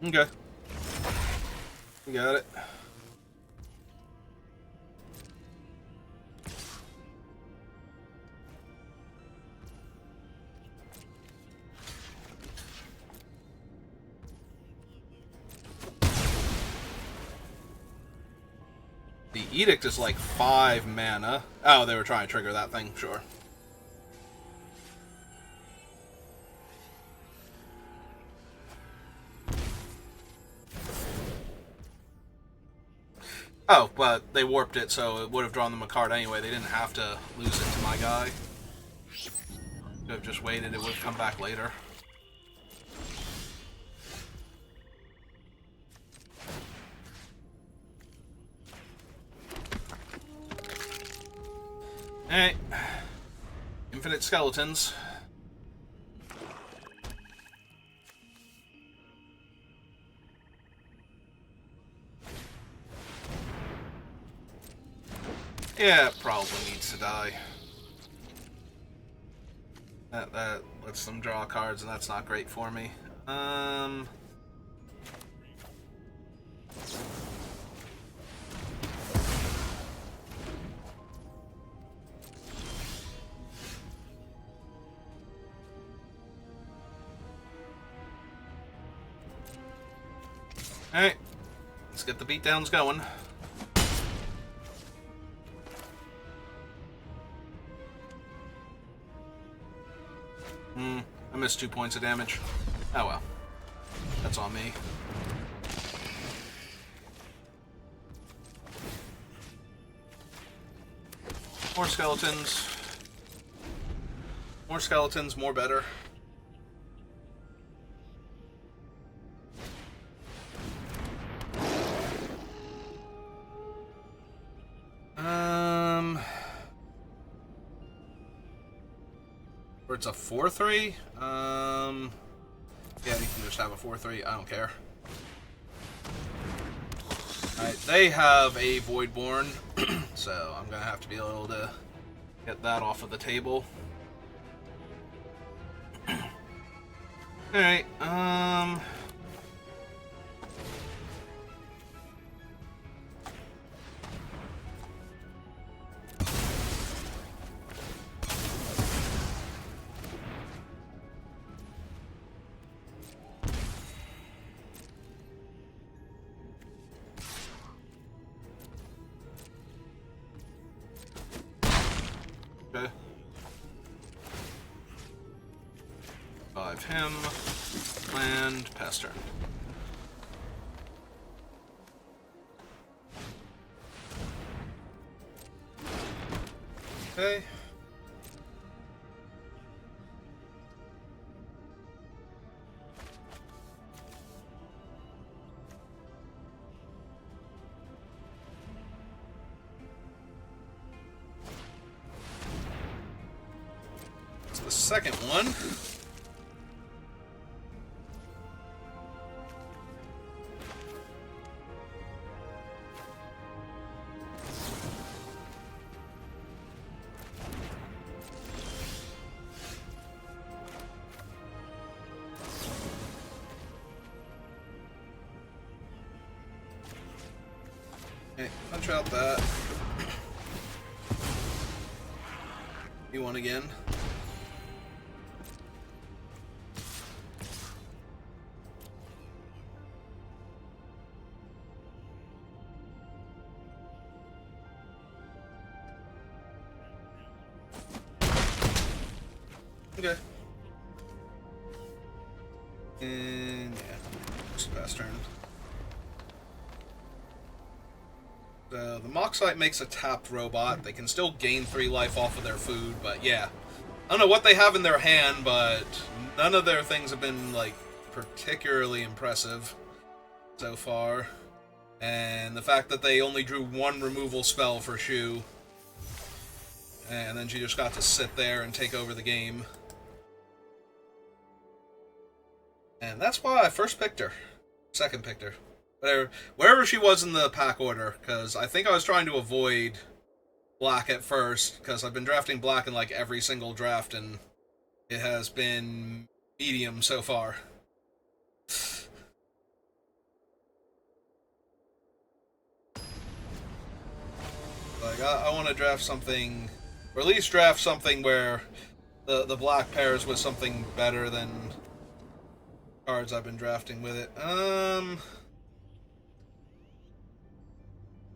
Okay. You got it. The Edict is like 5 mana. Oh, they were trying to trigger that thing, sure. Oh, but they warped it, so it would have drawn them a card anyway. They didn't have to lose it to my guy. Could have just waited, it would have come back later. Alright. Infinite skeletons. Yeah, it probably needs to die. That lets them draw cards, and that's not great for me. Alright, let's get the beatdowns going. I missed 2 points of damage. Oh well. That's on me. More skeletons. More skeletons, more better. Or it's a 4-3? Yeah, you can just have a 4-3. I don't care. Alright, they have a Voidborn, so I'm gonna have to be able to get that off of the table. Alright, okay. 5 him, land, pass turn. Okay. It's the second one. Okay, punch out that. You won again. Okay. And yeah, just pass turn. The Moxite makes a tapped robot. They can still gain 3 life off of their food, but yeah. I don't know what they have in their hand, but none of their things have been, like, particularly impressive so far. And the fact that they only drew 1 removal spell for Shu, and then she just got to sit there and take over the game. And that's why I first picked her. Second picked her. Wherever she was in the pack order, because I think I was trying to avoid black at first, because I've been drafting black in like every single draft, and it has been medium so far. Like, I want to draft something, or at least draft something where the black pairs with something better than cards I've been drafting with it.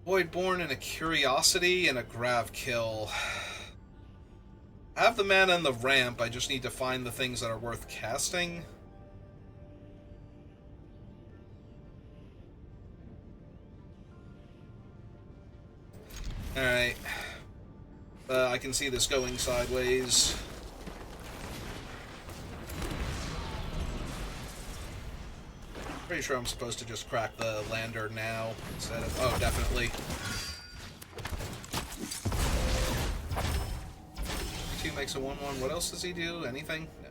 Voidborn and a Curiosity and a Grav Kill. I have the mana and the ramp, I just need to find the things that are worth casting. Alright. I can see this going sideways. Pretty sure I'm supposed to just crack the lander now instead of... Oh, definitely. 2 makes a 1-1. What else does he do? Anything? No.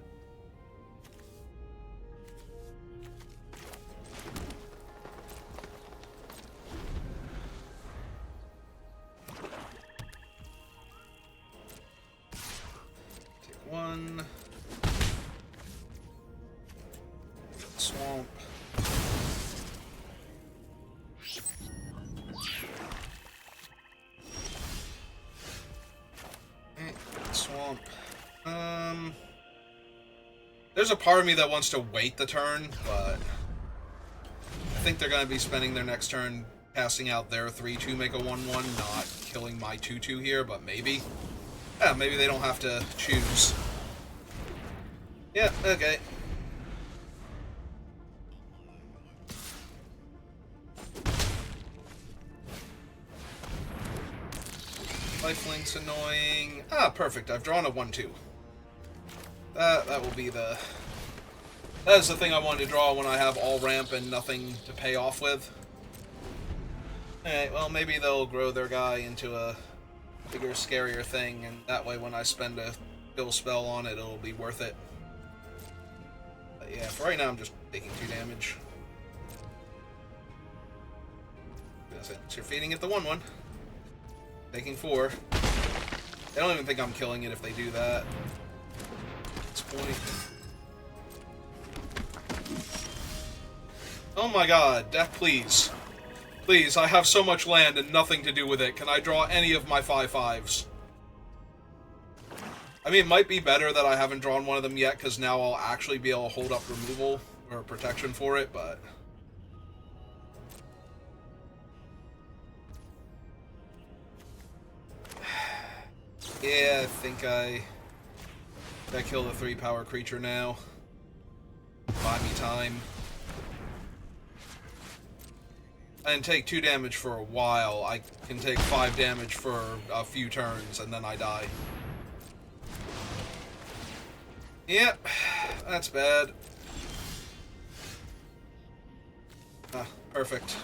Take 1. Swamp. Swamp. There's a part of me that wants to wait the turn, but I think they're going to be spending their next turn casting out their 3-2 make a 1-1, not killing my 2-2 here, but maybe. Yeah, maybe they don't have to choose. Yeah, okay. Lifelink's annoying. Ah, perfect. I've drawn a 1-2. That will be the... That is the thing I wanted to draw when I have all ramp and nothing to pay off with. Alright, well, maybe they'll grow their guy into a bigger, scarier thing, and that way when I spend a kill spell on it, it'll be worth it. But yeah, for right now, I'm just taking 2 damage. That's it. So you're feeding it the 1-1. Taking 4. I don't even think I'm killing it if they do that. At this point. Oh my god, death, please. Please, I have so much land and nothing to do with it. Can I draw any of my 5/5s? I mean, it might be better that I haven't drawn one of them yet, because now I'll actually be able to hold up removal or protection for it, but... Yeah, I think I kill the 3-power creature now. Buy me time. and take 2 damage for a while, I can take 5 damage for a few turns, and then I die. Yep, that's bad. Ah, perfect.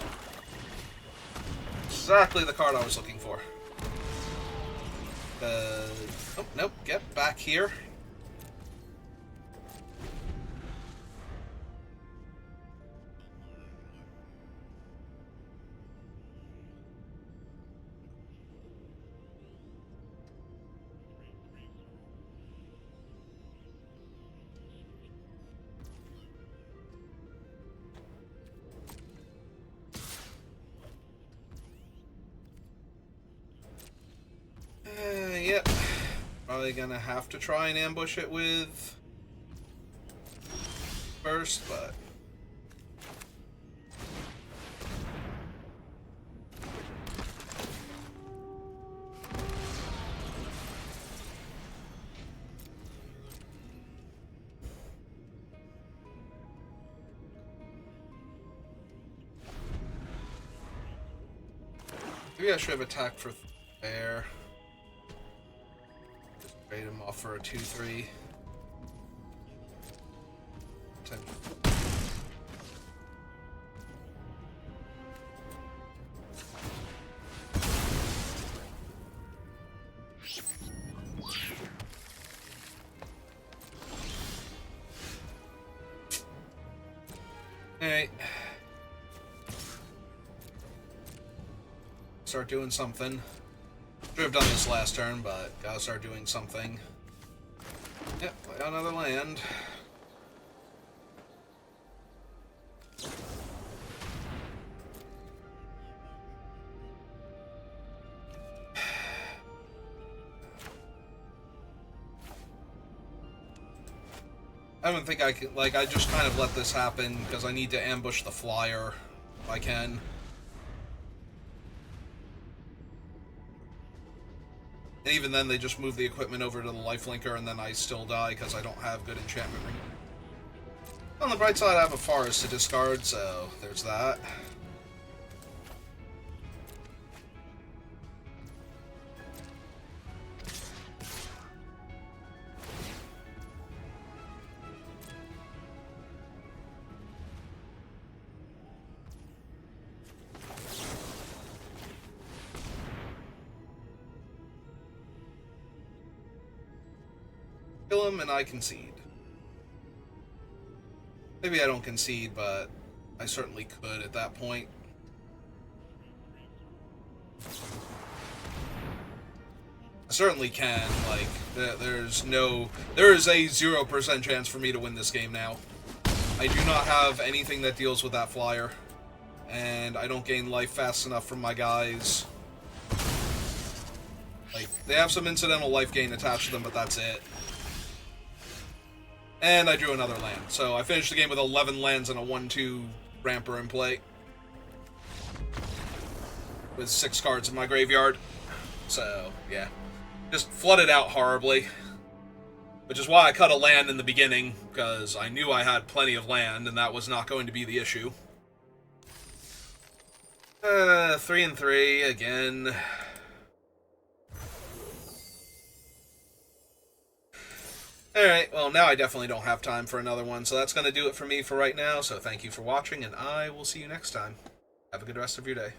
Exactly the card I was looking for. Oh, nope, get back here. Yep. Probably gonna have to try and ambush it with first, but maybe I should have attacked for there. Just trade him off for a 2-3. Alright. Start doing something. Should have done this last turn, but gotta start doing something. Yep, play another land. I don't think I can, like, I just kind of let this happen because I need to ambush the flyer if I can. And even then, they just move the equipment over to the lifelinker, and then I still die because I don't have good enchantment ring. On the bright side, I have a forest to discard, so there's that. Kill him and I concede. Maybe I don't concede, but I certainly could at that point. I certainly can. Like, there is a 0% chance for me to win this game now. I do not have anything that deals with that flyer, and I don't gain life fast enough from my guys. Like, they have some incidental life gain attached to them, but that's it. And I drew another land. So I finished the game with 11 lands and a 1-2 ramper in play. With 6 cards in my graveyard. So, yeah. Just flooded out horribly. Which is why I cut a land in the beginning, because I knew I had plenty of land, and that was not going to be the issue. 3-3 again. Alright, well, now I definitely don't have time for another one, so that's going to do it for me for right now. So thank you for watching, and I will see you next time. Have a good rest of your day.